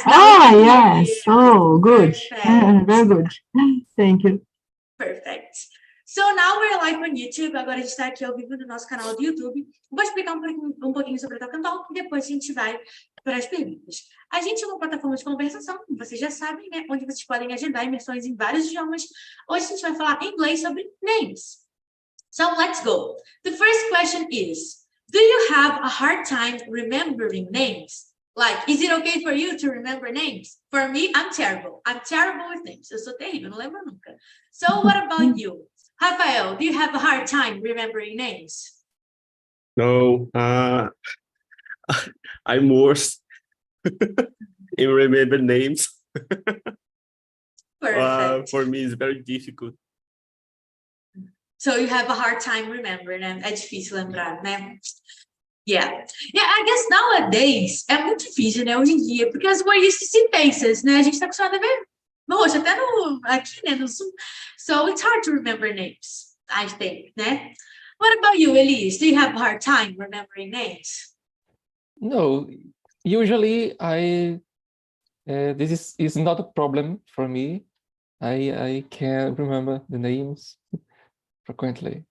now we Ah, can hear yes. you. Oh, good. Perfect. Very good. Thank you. Perfect. So now we're live on YouTube. Agora a gente está aqui ao vivo no nosso canal do YouTube. Vou explicar um pouquinho sobre o TALKNTALK e depois a gente vai para as perguntas. A gente é uma plataforma de conversação, como vocês já sabem, né? Onde vocês podem agendar imersões em vários idiomas. Hoje a gente vai falar em inglês sobre names. So let's go. The first question is, do you have a hard time remembering names? Like, is it okay for you to remember names? For me, I'm terrible. I'm terrible with names. Eu sou terrível, não lembro nunca. So what about you? Rafael, do you have a hard time remembering names? No, I'm worse in remember names. Perfect. For me, it's very difficult. So you have a hard time remembering, né? É difícil lembrar, né? Yeah. Yeah, I guess nowadays é muito difícil, né? Hoje em dia, because we're used to see faces, né? A gente tá acostumado a ver rosto, até aqui, né? No Zoom. So it's hard to remember names, I think, né? What about you, Elise? Do you have a hard time remembering names? No, usually this is not a problem for me. I can remember the names frequently.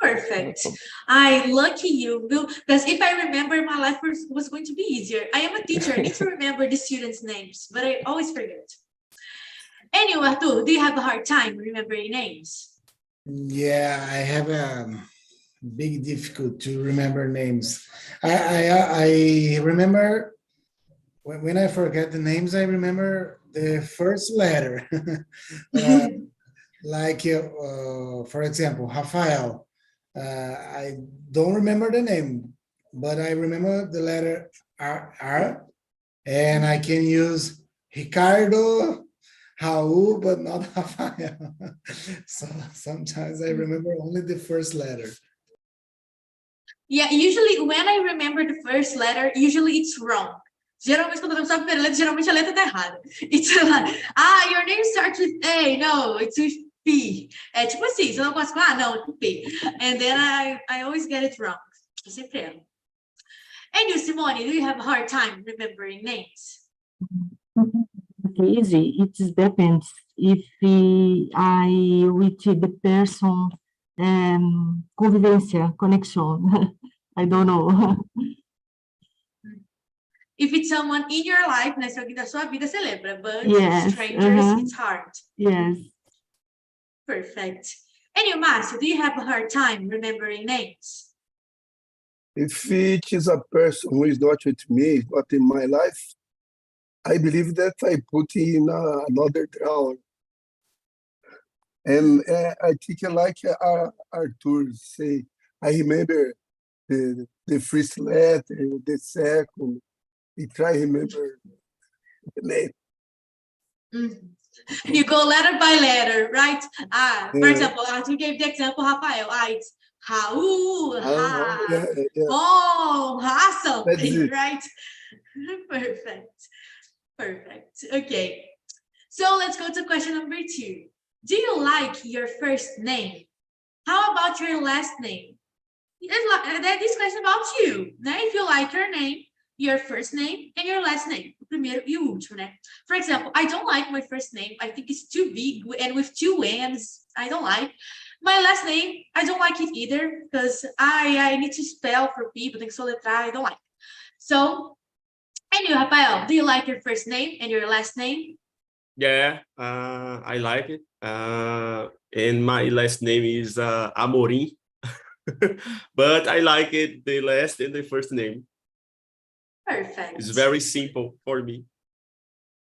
Perfect. I lucky you, because if I remember, my life was going to be easier. I am a teacher. I need to remember the students' names, but I always forget. Anyway, Arthur, do you have a hard time remembering names? Yeah, I have a big difficulty to remember names. I remember when I forget the names, I remember the first letter. For example, Rafael. I don't remember the name, but I remember the letter R, and I can use Ricardo, Raul, but not Rafael. So sometimes I remember only the first letter. Yeah, usually when I remember the first letter, usually it's wrong. Geralmente, quando eu não sabe a primeira letra, geralmente a letra tá errada. It's like, your name starts with A. No, it's with P. É tipo assim, você não consegue falar, não, é com P. And then I always get it wrong. Eu sempre erro. And you, Simone, do you have a hard time remembering names? Easy. It depends if I with the person convivência, connection. I don't know. If it's someone in your life, né, se alguém da sua vida, você lembra. But Yes, strangers, it's hard. Yes. Perfect. And you, Márcio, do you have a hard time remembering names? If it is a person who is not with me, not in my life, I believe that I put in another drawer. And I think like Arthur say, I remember the first letter, the second. I try to remember the name. Mm-hmm. You go letter by letter, right? For example, Arthur gave the example, Rafael. It's Raul, something, right? Perfect. Okay. So let's go to question number 2. Do you like your first name? How about your last name? This question about you. Now, if you like your name, your first name and your last name, o primeiro e o último, né? For example, I don't like my first name. I think it's too big and with 2 N's. I don't like. My last name, I don't like it either because I need to spell for people, tem que soletrar, I don't like. So, and you, Rafael, do you like your first name and your last name? Yeah, I like it. And my last name is Amorim. But I like it, the last and the first name. Perfect. It's very simple for me.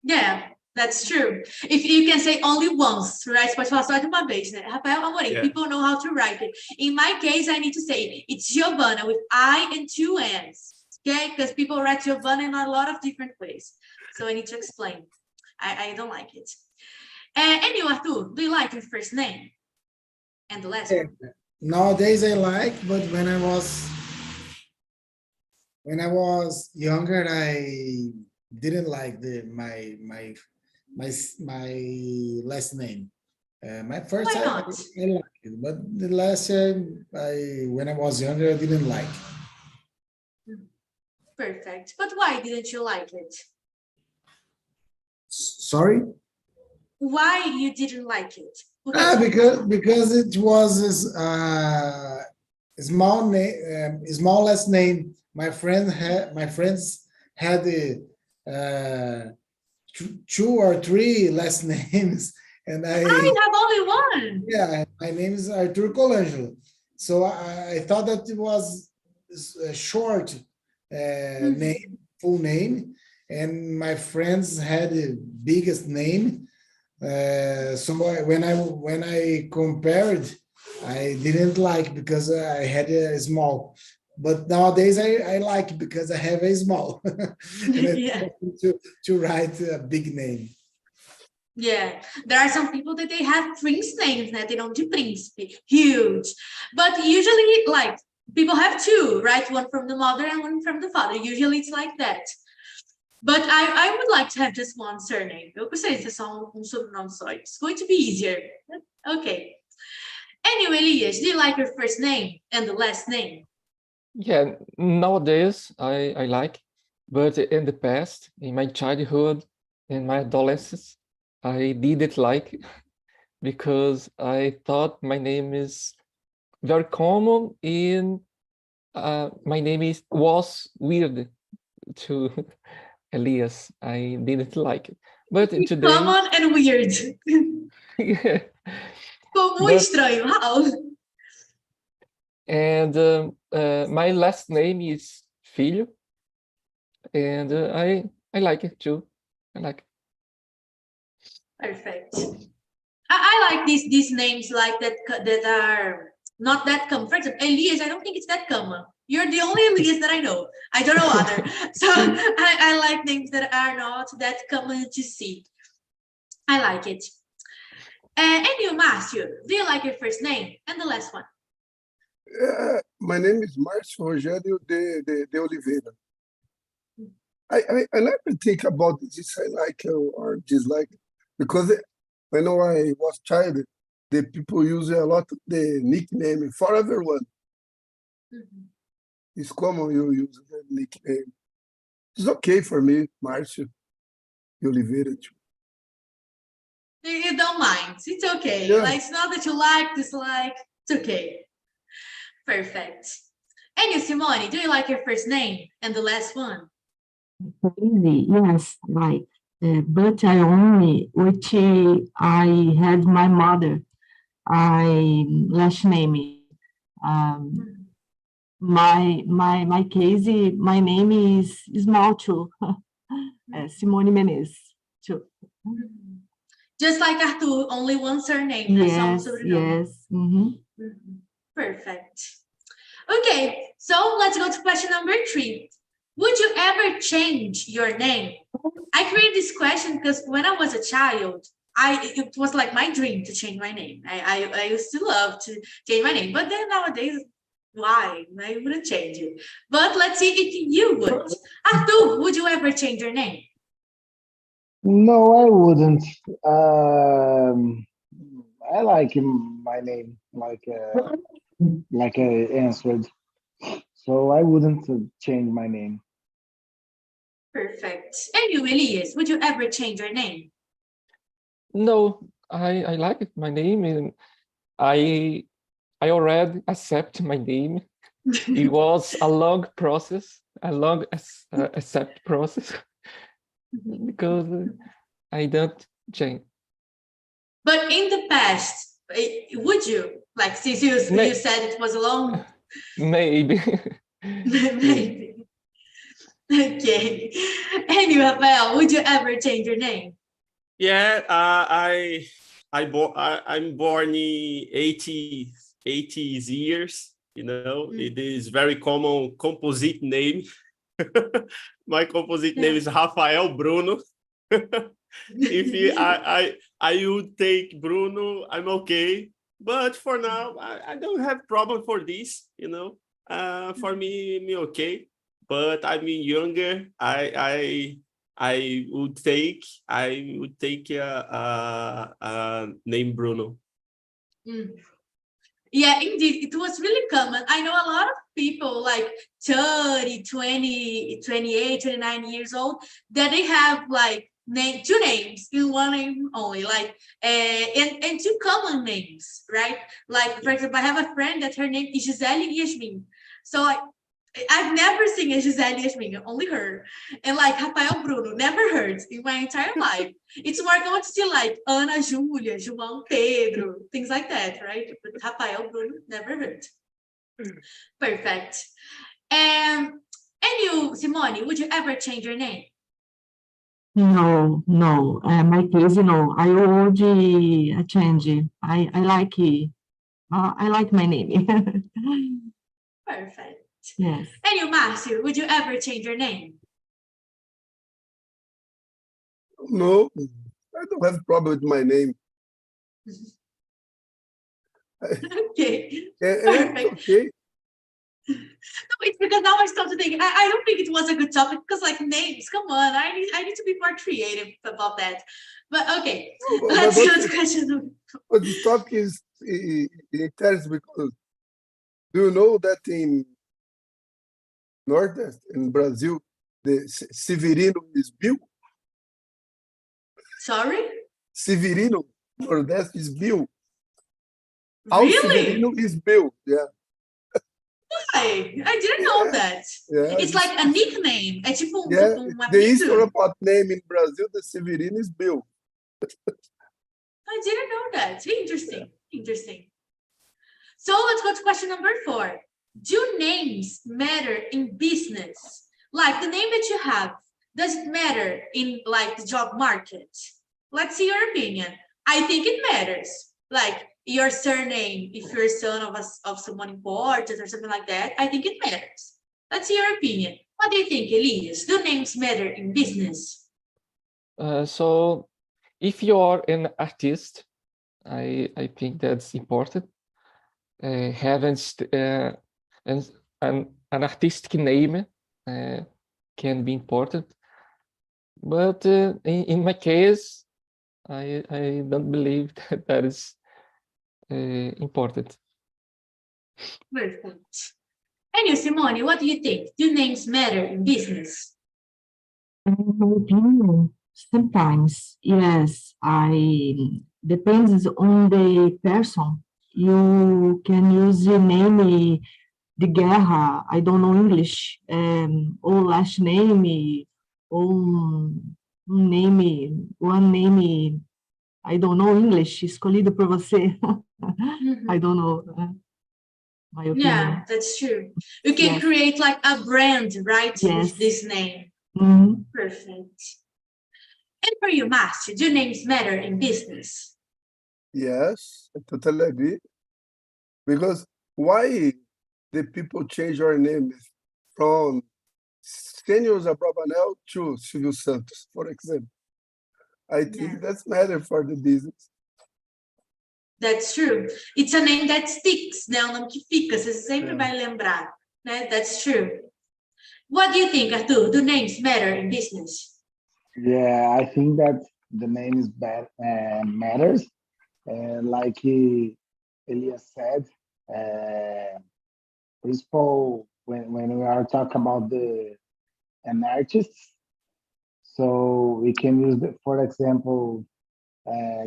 Yeah, that's true. If you can say only once, right? Você pode falar só de uma vez, né? Rafael Amorim, yeah. People know how to write it. In my case, I need to say it's Giovanna with I and 2 N's. Okay, because people write Giovanna in a lot of different ways. So I need to explain. I don't like it. And you, Arthur, do you like your first name? And the last one? Nowadays I like, but when I was younger, I didn't like my last name. My first Why not? I liked it, but the last year, when I was younger, I didn't like. Perfect. But why didn't you like it? Sorry? Why you didn't like it? Because it was small name, small last name. My friends had two or three last names, and I have only one. yeah, my name is Arthur Colangelo. So I thought that it was a short name, full name, and my friends had the biggest name. So when I compared, I didn't like because I had a small. But nowadays I like because I have a small. And Yeah. to write a big name. Yeah, there are some people that they have prince names, né? They don't do príncipe, huge. But usually, like, people have two, right? One from the mother and one from the father. Usually it's like that. But I would like to have just one surname. Eu gostaria de ter só sobrenome só. It's going to be easier. Okay. Anyway, Elias, do you like your first name and the last name? Yeah, nowadays I like, but in the past, in my childhood, in my adolescence, I didn't like because I thought my name is very common and my name was weird to Elias. I didn't like it. But today, Common and weird. yeah. Como But- estranho. How? And my last name is Filho, and I like it too. I like it. Perfect. I like these names like that are not that common. For example, Elias, I don't think it's that common. You're the only Elias that I know. I don't know other. So I like names that are not that common to see. I like it. And you, Márcio, do you like your first name and the last one? My name is Márcio Rogério de Oliveira. I never think about this I like or dislike because when I was child, the people use a lot of the nickname for everyone. It's common you use the nickname. It's okay for me, Márcio de Oliveira too. You don't mind. It's okay. Yeah. Like, it's not that you like, dislike. It's okay. Perfect. And you, Simone, do you like your first name and the last one? Easy, yes, like, but I only, which I had my mother, I last name. My case, my name is small too. Simone Menezes too. Just like Arthur, only one surname. Né? Só Yes, sobrenome. yes. Mhm. Perfect. Okay, so let's go to question number 3. Would you ever change your name? I created this question because when I was a child, it was like my dream to change my name. I used to love to change my name, but then nowadays, why? I wouldn't change it. But let's see if you would. Arthur, would you ever change your name? No, I wouldn't. I like my name, like I answered. So I wouldn't change my name. Perfect. And you, Elias, would you ever change your name? No, I like it, my name, and I already accept my name. It was a long process, a long accept process, because I don't change. But in the past, would you? Like, since you said it was long? Maybe. Maybe. Okay. And you, Rafael, would you ever change your name? Yeah, I'm born in 80s years. You know, it is very common composite name. My composite name is Rafael Bruno. If I would take Bruno, I'm okay. But for now, I don't have problem for this. You know, for me okay. But I mean, younger, I would take name Bruno. Yeah, indeed, it was really common. I know a lot of people like 30, 20, 28, 29 years old that they have like two names in one name only, like and two common names, right? Like, for example, I have a friend that her name is Gisele Yasmin. So I've never seen a Gisele Yasmin, only her. And like Rafael Bruno, never heard in my entire life. It's more common to see like Ana Júlia, João Pedro, things like that, right? But Rafael Bruno, never heard. Perfect. And you, Simone, would you ever change your name? No, no. My case, no. I would change. I like my name. Perfect. Yes. And you, Márcio, would you ever change your name? No, I don't have problem with my name. Okay. It's Perfect. okay. No, it's because now I start to think. I don't think it was a good topic because, like, names. Come on, I need to be more creative about that. But okay, let's go to question. But this topic is interesting because do you know that in Nordeste, in Brazil, the Severino is Bill? Sorry? Severino, Nordeste is Bill. All Really? Severino is Bill, yeah. Why? I didn't know that. Yeah, It's like a nickname. É tipo yeah, uma the Eastern apelido. about name in Brazil, the Severino is Bill. I didn't know that. Interesting. Interesting. So let's go to question number 4. Do names matter in business? Like the name that you have, does it matter in like the job market? Let's see your opinion. I think it matters. Like your surname, if you're a son of someone important or something like that, I think it matters. Let's see your opinion. What do you think, Elias? Do names matter in business? So if you are an artist, I think that's important. Having an artistic name can be important. But in my case, I don't believe that is important. Perfect. And you, Simone, what do you think? Do names matter in business? In my opinion, sometimes, yes, depends on the person. You can use the name de guerra, I don't know English, or last name, or one name, I don't know English, escolhido por você. I don't know. My opinion. Yeah, that's true. You can Yes. create like a brand, right? Yes. With this name. Mhm. Perfect. And for you, Márcio, do names matter in business? Yes, I totally agree. Because why the people change your name from Senior Abravanel to Silvio Santos, for example? I think that's matter for the business. That's true. It's a name that sticks, né? Um nome que fica, você sempre vai lembrar, né? That's true. What do you think, Arthur? Do names matter in business? Yeah, I think that the name is matters. Like Elias said, principal when we are talking about an artist, so we can use, for example,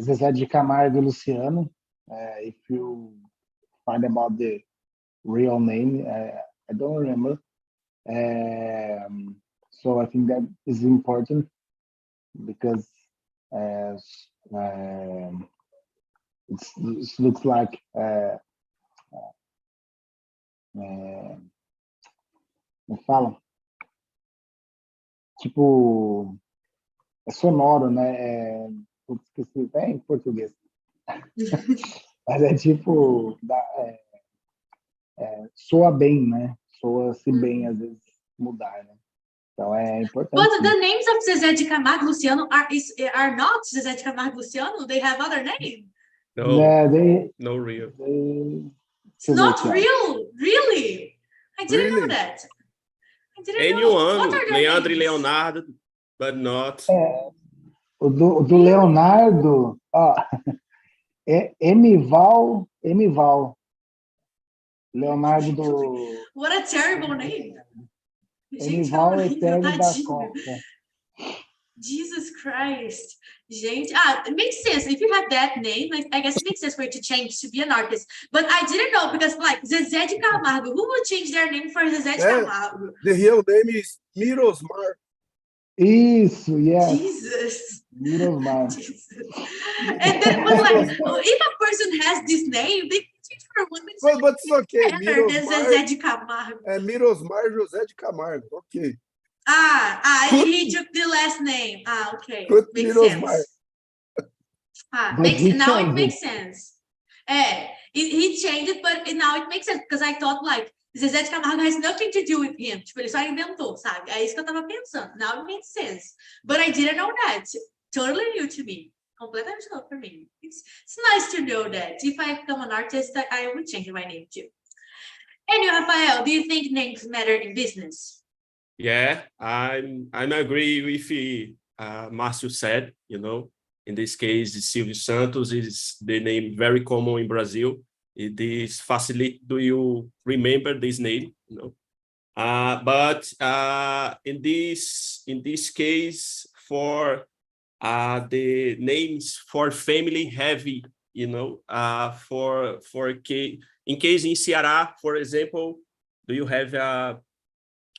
Zezé de Camargo e Luciano. If you find about the real name, I don't remember. So I think that is important because it looks like me fala, tipo, é sonoro, né? Esqueci até em português. Mas é tipo, soa bem, né? Soa-se bem, às vezes, mudar, né? Então é importante. But the names of Zezé de Camargo Luciano are not Zezé de Camargo Luciano. They have other names. No, Yeah, no real. It's not real, really. I didn't know Really? that. I didn't know. What Anyone, are their Leandro e names? Leonardo, but not. O do Leonardo, ó, é Emival. Leonardo do... What a terrible name. Gente, é Enival horrível, Eterno da tadinho. Costa. Jesus Christ. Gente, it makes sense. If you have that name, like, I guess it makes sense for you to change to be an artist. But I didn't know, because like Zezé de Camargo, who would change their name for Zezé de Camargo? The real name is Mirosmar. Isso, yes. Jesus. Mirosmar. Jesus. And then, but like, if a person has this name, they can change for one that's But it's okay. better than Zezé de Camargo. Mirosmar José de Camargo. Okay. He took the last name. Okay. Good Makes Mirosmar. sense. But he Now it changed makes sense. He changed it, but now it makes sense, because I thought like Zezé de Camargo has nothing to do with him. Tipo, ele só inventou, sabe? É isso que eu tava pensando. Now it makes sense. But I didn't know that. Totally new to me. Completamente novo for me. It's nice to know that. If I become an artist, I would change my name too. And you, Rafael, do you think names matter in business? Yeah, I'm agree with Márcio said, in this case, Silvio Santos is the name very common in Brazil. It is facility do you remember this name, but in this case, for the names for family heavy, in case in Ceará, for example, do you have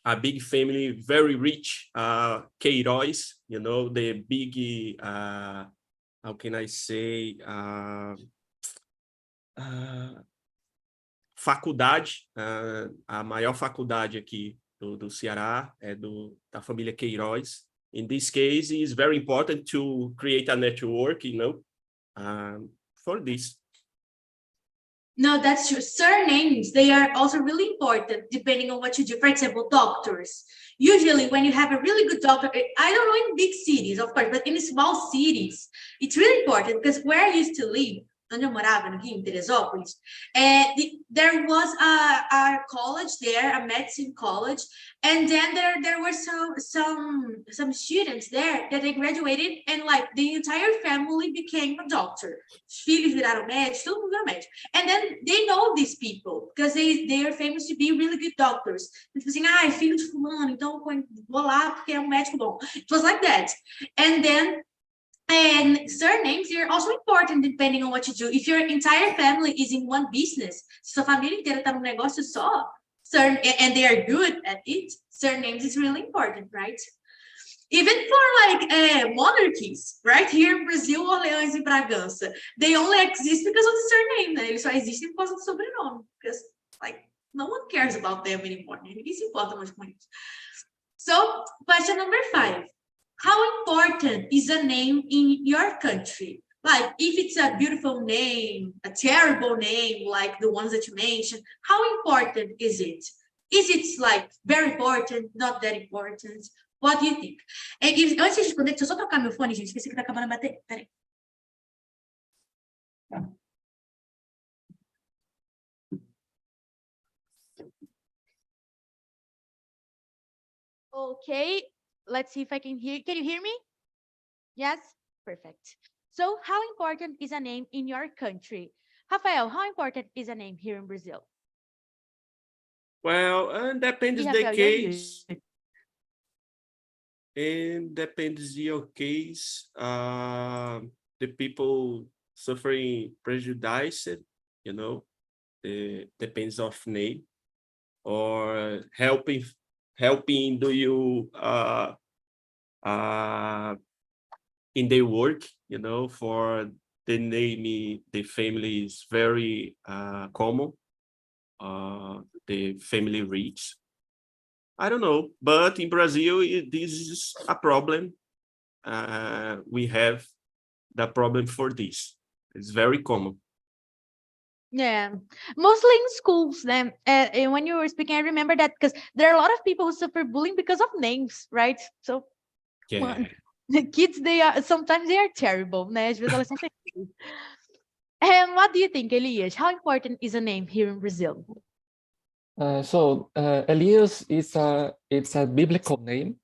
a big family, very rich, Queiroz, the big, how can I say, faculdade, a maior faculdade aqui do Ceará é da família Queiroz. In this case, it's very important to create a network, for this. No, that's true. Surnames, they are also really important depending on what you do. For example, doctors. Usually when you have a really good doctor, I don't know in big cities, of course, but in small cities, it's really important, because where I used to live, onde eu morava, no Rio, em Teresópolis, there was a college there, a medicine college, and then there were some students there that they graduated, and like the entire family became a doctor. Os filhos viraram médicos, todo mundo virou médico. And then they know these people, because they are famous to be really good doctors. Tipo assim, filho de fulano, então vou lá porque é um médico bom. It was like that. And then and surnames are also important depending on what you do. If your entire family is in one business, se sua família inteira está num negócio só, and they are good at it, surnames is really important, right? Even for like monarchies, right? Here in Brazil, Orleans e Bragança, they only exist because of the surname, né? Eles só existem por causa do sobrenome, because like no one cares about them anymore. Ninguém se importa mais com isso. So, question number 5. How important is a name in your country? Like, if it's a beautiful name, a terrible name, like the ones that you mentioned, how important is it? Is it like very important, not that important? What do you think? Antes de responder, deixa eu só trocar meu fone, gente, esqueci que tá acabando a bateria. Peraí. Okay. Let's see if I can hear. Can you hear me? Yes? Perfect. So how important is a name in your country? Rafael, how important is a name here in Brazil? Well, depends the case. And depends your case. The people suffering prejudice, depends of name, or helping do you in their work, for the name, the family is very common, the family rich. I don't know, but in Brazil, this is a problem. We have the problem for this. It's very common. Yeah, mostly in schools. Then, when you were speaking, I remember that because there are a lot of people who suffer bullying because of names, right? So, Yeah. the kids, sometimes they are terrible. Né? Às vezes elas são terríveis. And what do you think, Elias? How important is a name here in Brazil? Elias it's a biblical name,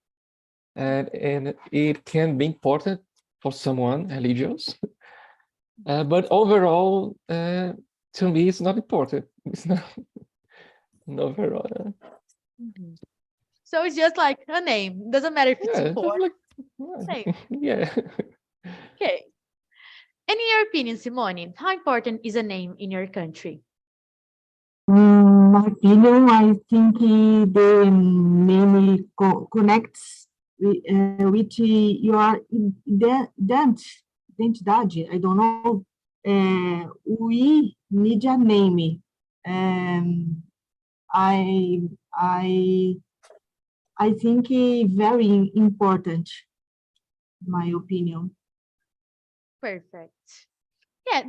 and it can be important for someone religious, but overall, to me, it's not important. It's not. overall. Mhm. So it's just like a name. Doesn't matter if it's Yeah, just important. like Same. yeah. Okay. And in your opinion, Simone, how important is a name in your country? My opinion, I think the name connects with your identidade. I don't know. We need a name. I think very important, my opinion. Perfect. Yeah,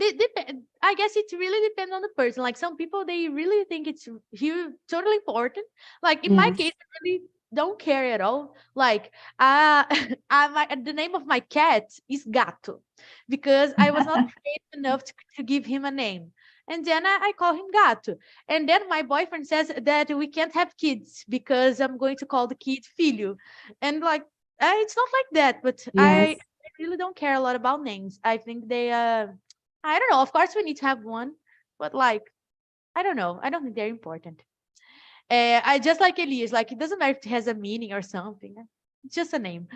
I guess it really depends on the person. Like some people, they really think it's huge, totally important. Like in my Yes. case, I really don't care at all. Like, the name of my cat is Gato because I was not creative enough to give him a name. And then I call him Gato. And then my boyfriend says that we can't have kids because I'm going to call the kid Filho. And like, it's not like that, but I Yes. really don't care a lot about names. I think they I don't know. Of course, we need to have one, but like, I don't know. I don't think they're important. I just like Elias. Like, it doesn't matter if it has a meaning or something. It's just a name.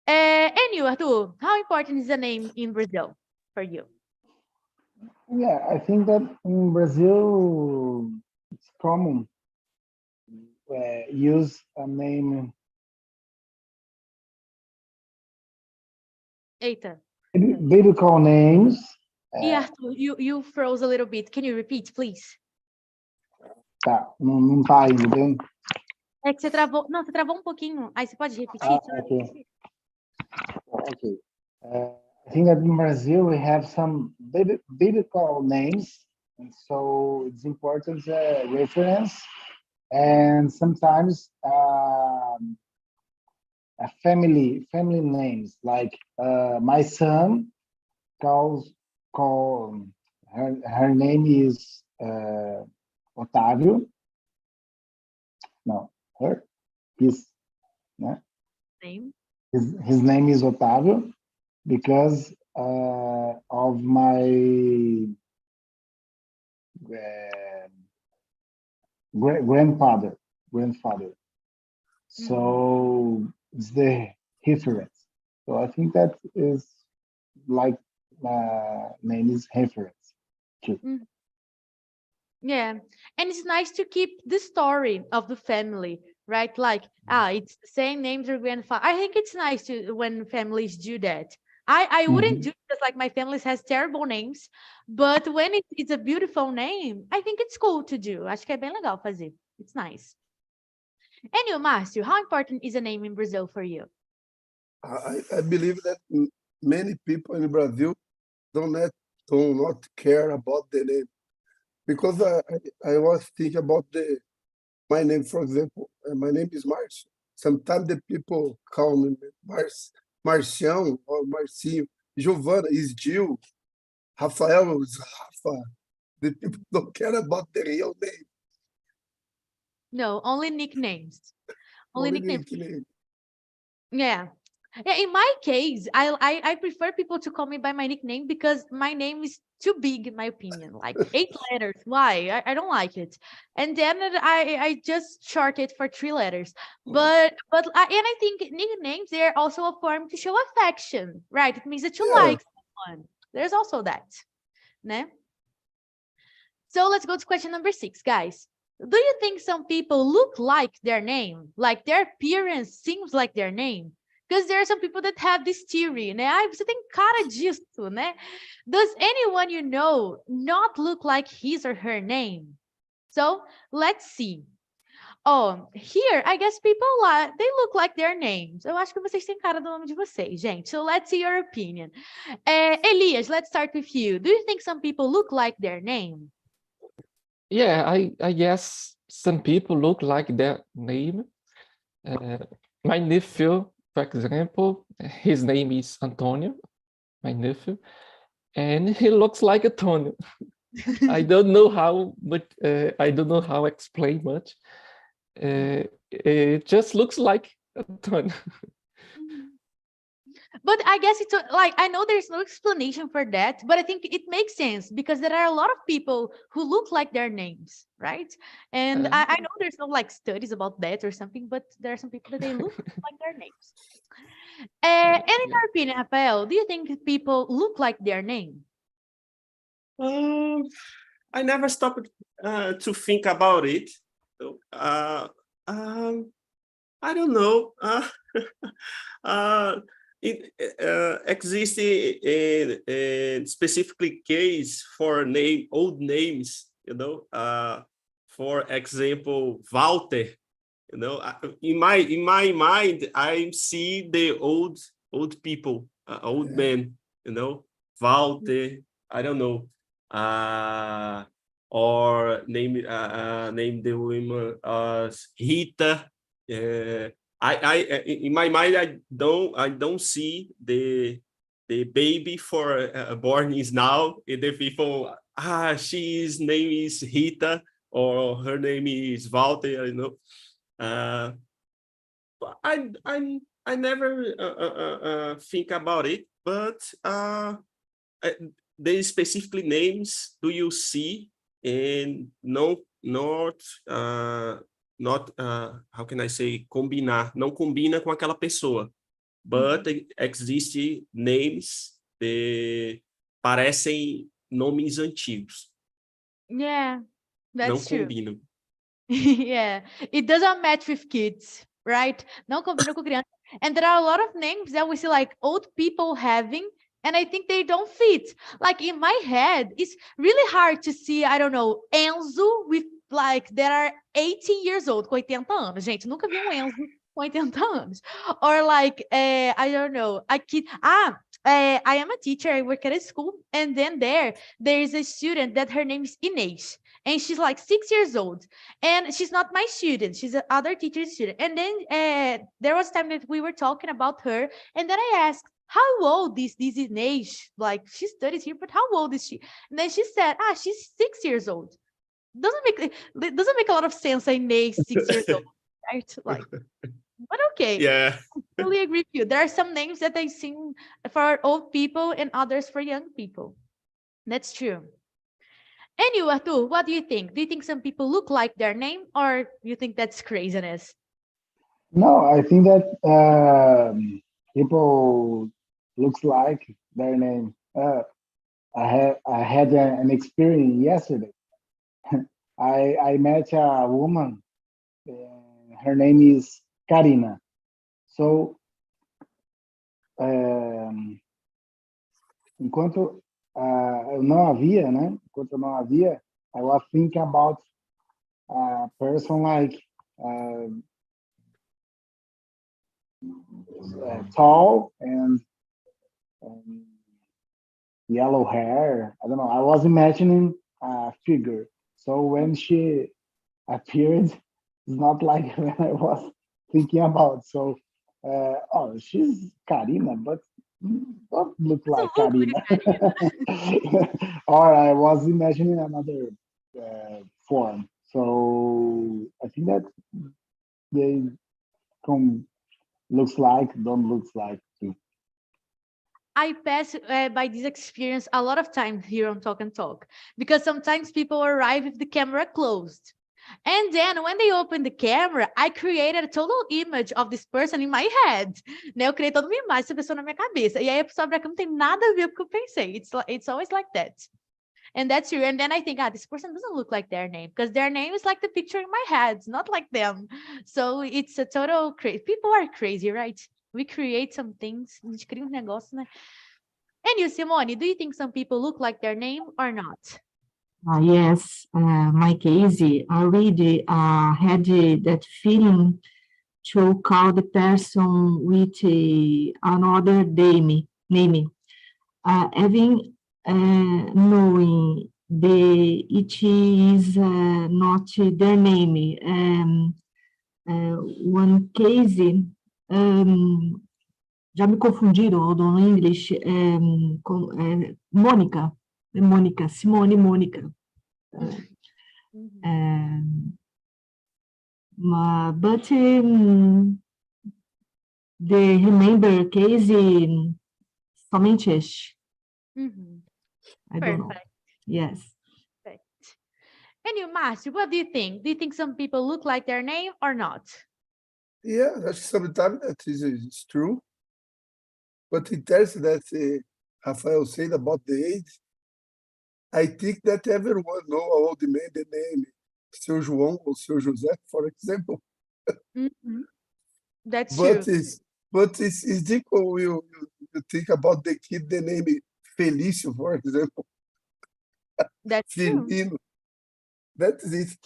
And you, Arthur, how important is a name in Brazil for you? Yeah, I think that in Brazil, it's common use a name, Eita. biblical names. Yeah, Arthur, you froze a little bit. Can you repeat, please? Tá, não tá indo bem. É que você travou. Não, você travou um pouquinho. Aí você pode repetir? Okay. Okay. I think that in Brazil we have some biblical names, and so it's important reference, and sometimes a family names like my son her name is Otávio. No, her his Name. his name is Otávio because of my grandfather. So it's the reference. So I think that is like name is reference too. Yeah, and it's nice to keep the story of the family, right? Like, it's the same names or grandfather. I think it's nice to when families do that. I wouldn't do it because like my family has terrible names, but when it's a beautiful name, I think it's cool to do. Acho que é bem legal fazer. It's nice. And you, Márcio, how important is a name in Brazil for you? I believe that many people in Brazil do not care about the name, because I was thinking about my name, for example. My name is Márcio. Sometimes the people call me Marcião or Marcinho. Giovanna is Gil. Rafael is Rafa. The people don't care about the real name. No, only nicknames. Only nicknames. nickname. Yeah. Yeah, in my case, I prefer people to call me by my nickname because my name is too big, in my opinion. Like 8 letters. Why? I don't like it. And then I just short it for 3 letters. But I think nicknames, they're also a form to show affection, right? It means that you like someone. There's also that. Né? So let's go to question number 6, guys. Do you think some people look like their name? Like their appearance seems like their name? Because there are some people that have this theory, né? Você tem cara disso, né? Does anyone you know not look like his or her name? So let's see. Oh, here, I guess people they look like their names. Eu acho que vocês têm cara do nome de vocês, gente. So let's see your opinion. Elias, let's start with you. Do you think some people look like their name? Yeah, I guess some people look like their name. My nephew, for example, his name is Antonio, my nephew, and he looks like Antonio. I don't know how, but I don't know how to explain much. It just looks like Antonio. But I guess it's like, I know there's no explanation for that, but I think it makes sense because there are a lot of people who look like their names, right? And I know there's no like studies about that or something, but there are some people that they look like their names. And in your opinion, Rafael, do you think people look like their name? I never stopped to think about it. I don't know. It exists a specifically case for old names, you know. For example, Walter. You know, in my mind, I see the old people, old men. You know, Walter. I don't know. Or name the woman as Rita. I in my mind I don't see the baby for born is now. The people she's name is Rita or her name is Walter. You know, I never think about it, but the specific names do you see and not how can I say combinar, não combina com aquela pessoa, but existe names que parecem nomes antigos. Yeah, Não that's true. combinam. Yeah, it doesn't match with kids, right? Não combina com criança. And there are a lot of names that we see like old people having, and I think they don't fit. Like in my head, it's really hard to see, I don't know, Enzo with like that are 80 years old, com 80 anos. Gente, nunca vi Enzo com 80 anos. Or like, I don't know, a kid. I am a teacher, I work at a school, and then there is a student that her name is Inês, and she's like 6 years old, and she's not my student, she's another teacher's student. And then there was time that we were talking about her, and then I asked, how old is this Inês? Like, she studies here, but how old is she? And then she said, she's 6 years old. Doesn't make a lot of sense, Inês 6 years old, right? Like, but okay. Yeah. I totally agree with you. There are some names that I sing for old people and others for young people. That's true. And you, Arthur, what do you think? Do you think some people look like their name, or you think that's craziness? No, I think that people looks like their name. I had an experience yesterday. I met a woman. Her name is Karina. So, enquanto eu não havia, né? Enquanto eu não havia, I was thinking about a person like tall and yellow hair. I don't know. I was imagining a figure. So when she appeared, it's not like when I was thinking about. So, she's Karina, but don't look like Karina. Or I was imagining another form. So I think that they looks like, don't looks like too. I pass by this experience a lot of times here on Talk and Talk, because sometimes people arrive with the camera closed. And then when they open the camera, I created a total image of this person in my head. Né? Eu criei toda uma imagem dessa pessoa na minha cabeça. E aí a pessoa abre a câmera, não tem nada a ver com o que eu pensei. It's always like that. And that's true. And then I think, this person doesn't look like their name, because their name is like the picture in my head, not like them. So it's a total crazy. People are crazy, right? We create some things. A gente cria um negócio, né? And you, Simone, do you think some people look like their name or not? Yes, my case, I really had that feeling to call the person with another name. Having knowing it is not their name. One case, já me confundiram no English, Mônica, Simone Mônica. But the remember case somente este. Mhm. I don't know. Perfect. Yes. Perfect. And you, Márcio, what do you think? Do you think some people look like their name or not? Yeah, that's sometimes that is true. But in terms that Rafael said about the age, I think that everyone know all the name, Seu João or Seu José, for example. Mhm. That's true. It's difficult you think about the kid, the name Felício, for example, That's true. Filino. That is it.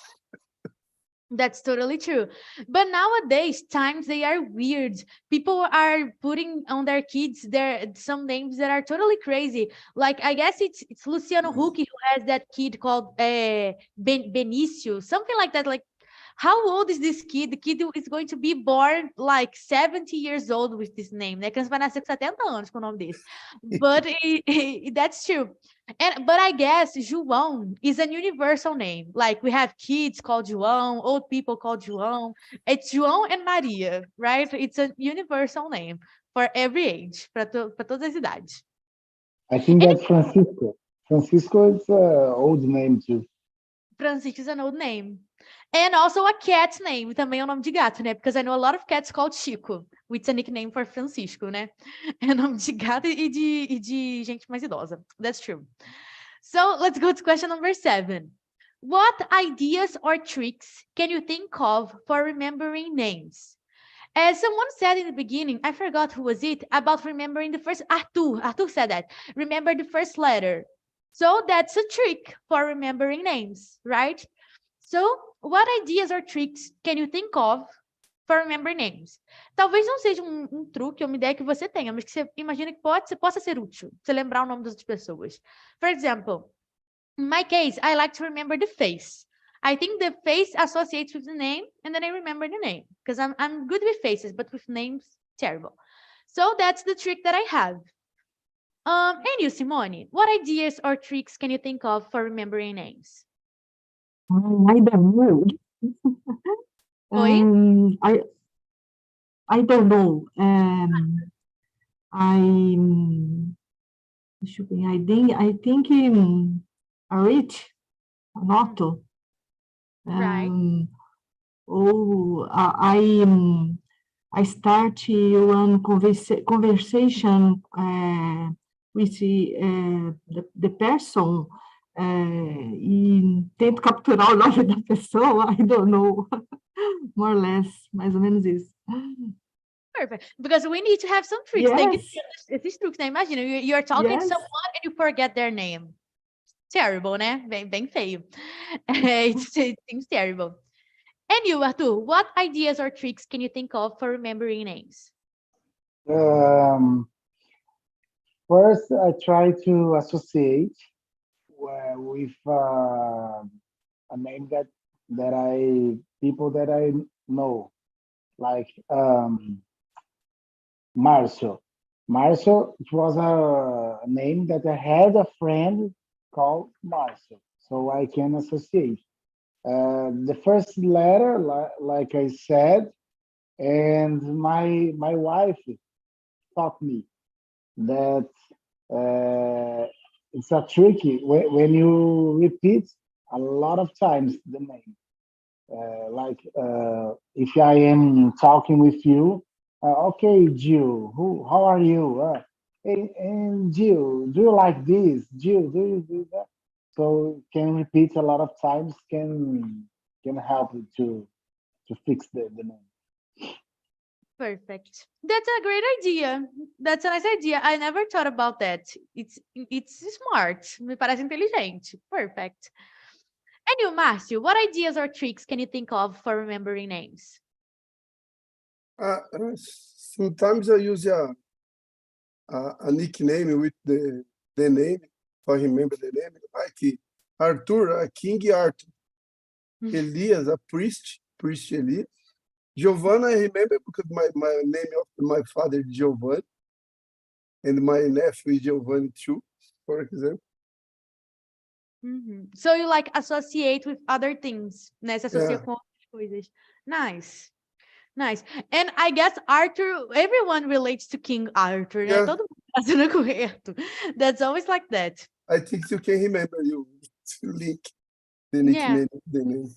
That's totally true. But nowadays, times they are weird. People are putting on their kids some names that are totally crazy. Like I guess it's Luciano Huck who has that kid called Benicio, something like that. Like, how old is this kid? The kid is going to be born like 70 years old with this name, né? Criança vai nascer com 70 anos com o nome desse. But that's true. But I guess João is a universal name. Like we have kids called João, old people called João. It's João and Maria, right? It's a universal name for every age, para todas as idades. I think that's Francisco. Francisco is an old name too. Francisco is an old name. And also a cat name, também é um nome de gato, né? Because I know a lot of cats called Chico, which is a nickname for Francisco, né? É nome de gato e de gente mais idosa. That's true. So let's go to question number 7. What ideas or tricks can you think of for remembering names? As someone said in the beginning, I forgot who was it, about remembering the first, Arthur said that, remember the first letter. So that's a trick for remembering names, right? So what ideas or tricks can you think of for remembering names? Talvez não seja um truque ou uma ideia que você tenha, mas que você imagina que possa ser útil, você lembrar o nome das outras pessoas. For example, in my case, I like to remember the face. I think the face associates with the name, and then I remember the name, because I'm good with faces, but with names, terrible. So that's the trick that I have. And you, Simone, what ideas or tricks can you think of for remembering names? I don't know. Oi? I don't know. I think a rich, an auto. Right. I start one conversation with the person e tento capturar o nome da pessoa, I don't know, more or less, mais ou menos isso. Perfect. Because we need to have some tricks. Yes. Esses truques, né? Imagina, you're talking to Yes. someone and you forget their name. Terrible, né? Bem feio. It seems terrible. And you, Arthur, what ideas or tricks can you think of for remembering names? First, I try to associate with a name that people that I know, like Marcio. Marcio, it was a name that I had a friend called Marcio, so I can associate. The first letter, like I said, and my wife taught me that it's a tricky when you repeat a lot of times the name. If I am talking with you, okay, Jill, how are you? And Jill, do you like this? Jill, do you do that? So can repeat a lot of times can help you to fix the name. Perfect. That's a great idea. That's a nice idea. I never thought about that. It's smart. Me parece inteligente. Perfect. And you, Márcio, what ideas or tricks can you think of for remembering names? Sometimes I use a nickname with the name, if I remember the name, like Arthur, King Arthur. Elias, a priest Elias. Giovanna, I remember because my name of my father is Giovanni, and my nephew is Giovanni too, for example. So you like associate with other things, né? Se associa Yeah. com outras coisas. Nice. Nice. And I guess Arthur, everyone relates to King Arthur, né? Yeah. Todo mundo tá sendo correto. That's always like that. I think you can remember you to link the Yeah. nickname, the name.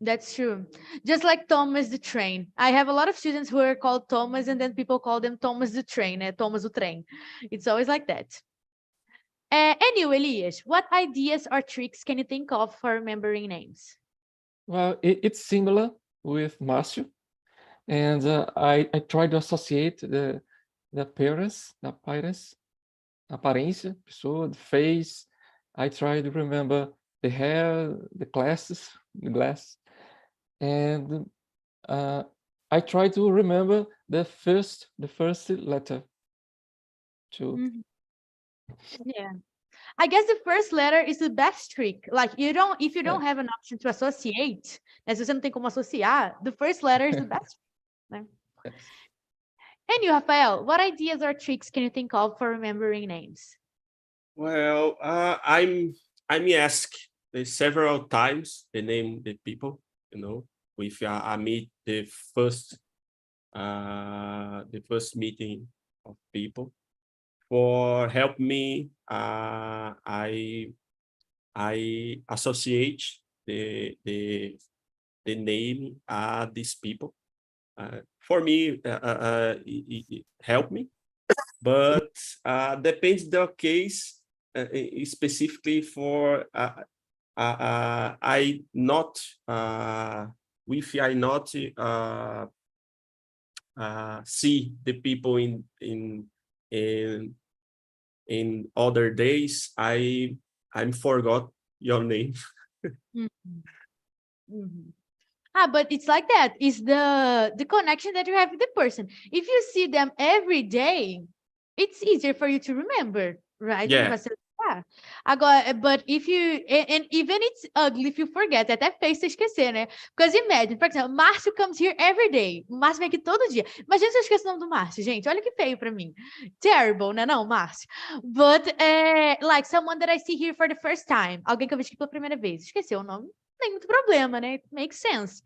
That's true. Just like Thomas the Train. I have a lot of students who are called Thomas, and then people call them Thomas the Train, Thomas o Trem. It's always like that. Anyway, Elias, what ideas or tricks can you think of for remembering names? Well, it's similar with Márcio, and I try to associate the appearance, aparência, pessoa, the face. I try to remember the hair, the glasses, and I try to remember the first letter too. Yeah. I guess the first letter is the best trick. Like if you don't have an option to associate, né, se você não tem como associar, the first letter is the best. Né? Yes. And you, Rafael, what ideas or tricks can you think of for remembering names? Well, I'm asked several times the name the people, if I meet the first meeting of people. For help me, I associate the name these people. For me, it helped me, but depends the case. Specifically for I not see the people in other days, I'm forgot your name. But it's like that. It's the connection that you have with the person. If you see them every day, it's easier for you to remember, right? Yeah. Agora, but if you, and even it's ugly if you forget, é até feio você esquecer, né? Because imagine, for example, Márcio comes here every day. Márcio vem aqui todo dia. Imagina se eu esqueço o nome do Márcio, gente. Olha que feio pra mim. Terrible, né? Não, Márcio. But, like, someone that I see here for the first time. Alguém que eu vejo aqui pela primeira vez. Esqueceu o nome? Não tem muito problema, né? It makes sense.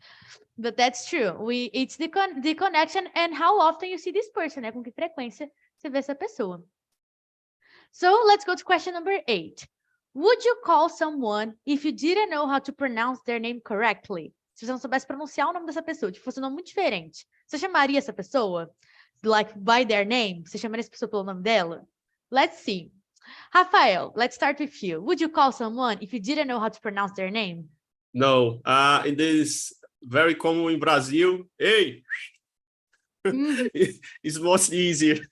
But that's true. It's the connection and how often you see this person, né? Com que frequência você vê essa pessoa. So let's go to question number 8. Would you call someone if you didn't know how to pronounce their name correctly? Se você não soubesse pronunciar o nome dessa pessoa, tipo, fosse um nome muito diferente, você chamaria essa pessoa, like, by their name? Você chamaria essa pessoa pelo nome dela? Let's see. Rafael, let's start with you. Would you call someone if you didn't know how to pronounce their name? No. It is very common in Brazil. Hey! It's much easier.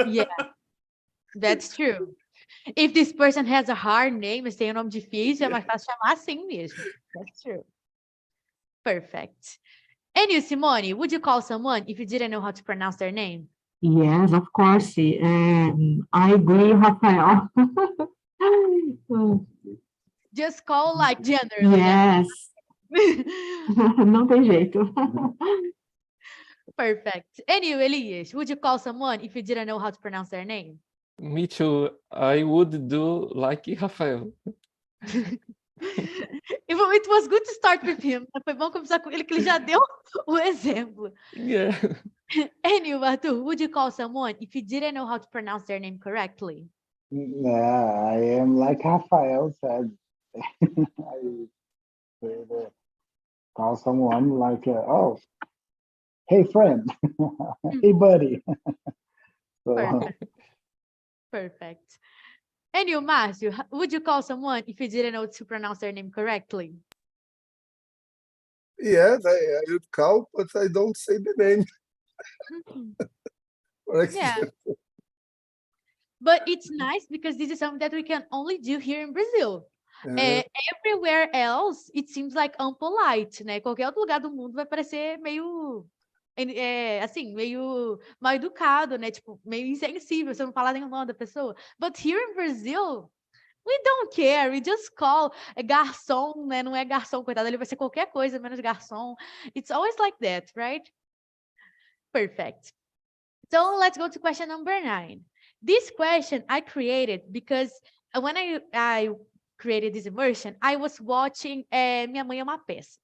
Yeah. That's true. If this person has a hard name, se tem um nome difícil, é mais fácil chamar assim mesmo. That's true. Perfect. And you, Simone, would you call someone if you didn't know how to pronounce their name? Yes, of course. I agree, Rafael. Just call like generally. Yes. Não tem jeito. Perfect. And you, Elias, would you call someone if you didn't know how to pronounce their name? Me too. I would do like Rafael. It was good to start with him. Foi bom começar com ele, que ele já deu o exemplo. Yeah. And you, Arthur, would you call someone if you didn't know how to pronounce their name correctly? Yeah, I am like Rafael said. I would call someone like, oh, hey, friend. Hey, buddy. So, Perfect. And you, Márcio, would you call someone if you didn't know to pronounce their name correctly? Yes, I would call, but I don't say the name. Yeah. But it's nice because this is something that we can only do here in Brazil. Everywhere else, it seems like unpolite, né? Qualquer outro lugar do mundo vai parecer meio, assim, meio mal educado, né? Tipo, meio insensível se eu não falar nenhum nome da pessoa. But here in Brazil, we don't care, we just call. É garçom, né? Não é garçom, coitado, ele vai ser qualquer coisa menos garçom. It's always like that, right? Perfect. So let's go to question number 9. This question I created because when I created this immersion, I was watching Minha Mãe é uma Peça.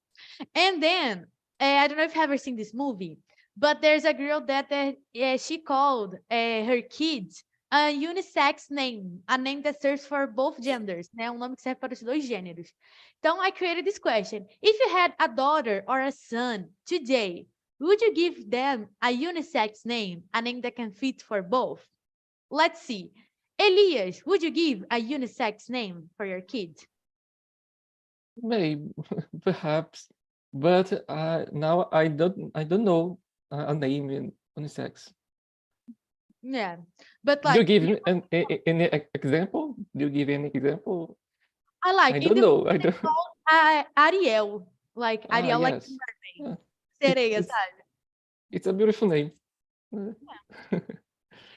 And then I don't know if you've ever seen this movie, but there's a girl that she called her kids a unisex name, a name that serves for both genders, né? Um nome que serve para os dois gêneros. Então, I created this question. If you had a daughter or a son today, would you give them a unisex name, a name that can fit for both? Let's see. Elias, would you give a unisex name for your kid? Maybe, perhaps, but now I don't know a name in unisex. Yeah, but Do you like give me any example? Do you give any example? I like I in don't the know. movie I they don't. called Ariel, like Ariel, like Yes. mermaid, It- sereia, it's sabe? it's a beautiful name.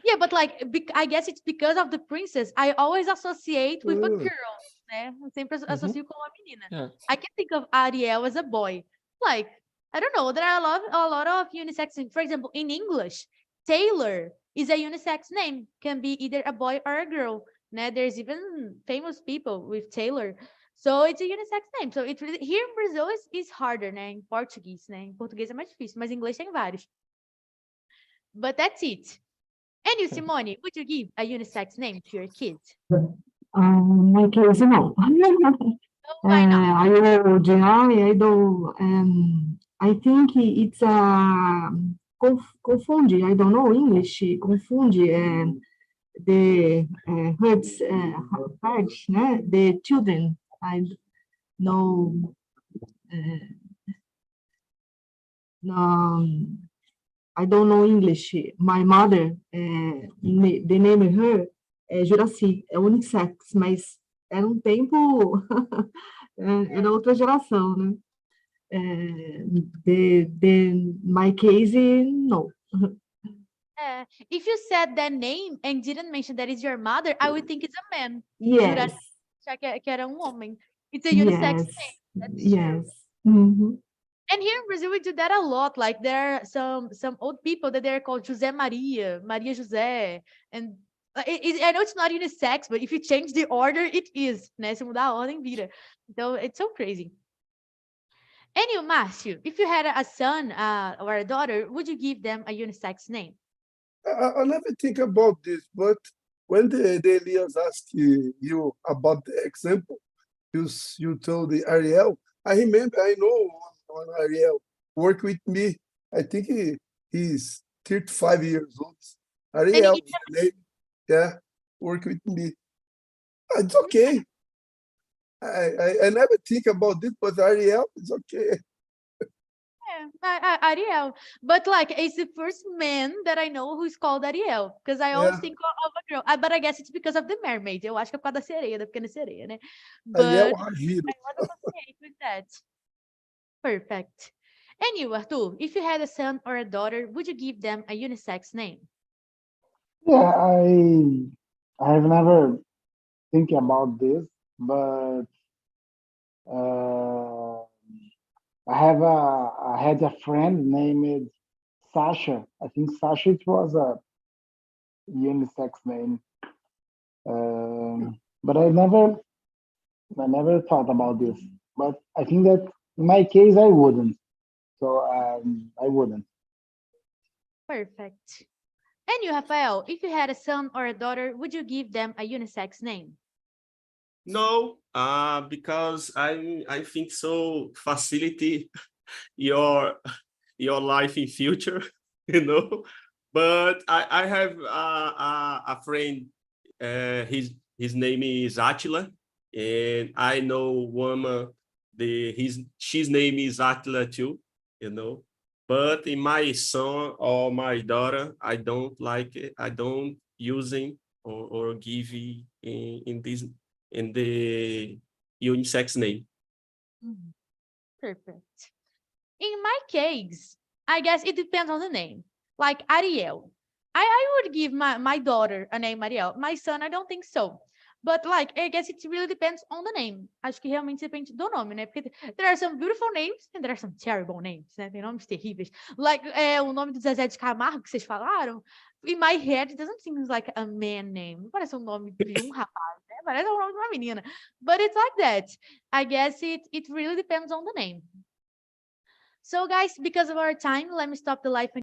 Yeah, but like I guess it's because of the princess. I always associate with a Mm. girl, né? Eu sempre associo com uma menina. Yeah. I can think of Ariel as a boy. Like I don't know, there are a lot of unisex. For example, in English, Taylor is a unisex name. Can be either a boy or a girl. Né? There's even famous people with Taylor. So it's a unisex name. So it really, here in Brazil is harder, né? Em português, né? Em português é mais difícil, mas em inglês tem vários. But that's it. And you, Simone, would you give a unisex name to your kid? My case, no. Oh, why not? I would, I don't, I think it's confunde, I don't know English, confunde the hurts, né? The children, I know, I don't know English. My mother, the name of her é Juraci, é unissex, mas era um tempo, era outra geração, né? My case, no. If you said that name and didn't mention that it's your mother, I would think it's a man. Yes, Achar que era um homem. It's a unisex yes, name. That's yes. true. Mhm. And here in Brazil, we do that a lot. Like there are some old people that they're called José Maria, Maria José, and I know it's not unisex, but if you change the order, it is. Né? Se mudar a ordem, vira. So it's so crazy. And you, Márcio, if you had a son or a daughter, would you give them a unisex name? I never think about this, but when the Elias asked you about the example, you told the Ariel. I remember, I know one Ariel work with me. I think he's 35 years old. Ariel, name, yeah, work with me. It's okay. I never think about this, but Ariel, it's okay. Yeah, Ariel. But like, it's the first man that I know who's called Ariel, because I always Yeah. think of a girl. But I guess it's because of the mermaid. Eu acho que é por causa da sereia, da pequena sereia, né? Ariel But Ragiro. I was associate with that. Perfect. And you, Arthur, if you had a son or a daughter, would you give them a unisex name? Yeah, I have never think about this, but I had a friend named Sasha. I think Sasha it was a unisex name, but I never thought about this. But I think that in my case I wouldn't. So I wouldn't. Perfect. And you, Rafael, if you had a son or a daughter, would you give them a unisex name? No, because I think so facility your life in future, you know. But I have a friend. His name is Attila, and I know woman. She's name is Attila too, you know. But in my son or my daughter, I don't like it. I don't using or give in the unisex name. Perfect. In my case, I guess it depends on the name. Like Ariel. I would give my daughter a name Ariel. My son, I don't think so. But like, I guess it really depends on the name. Acho que realmente depende do nome, né? Porque there are some beautiful names and there are some terrible names, né? Tem nomes terríveis. Like, o nome do Zezé de Camargo que vocês falaram, in my head, it doesn't seem like a man name. Não parece um nome de rapaz, né? Parece o nome de uma menina. But it's like that. I guess it really depends on the name. So guys, because of our time, let me stop the live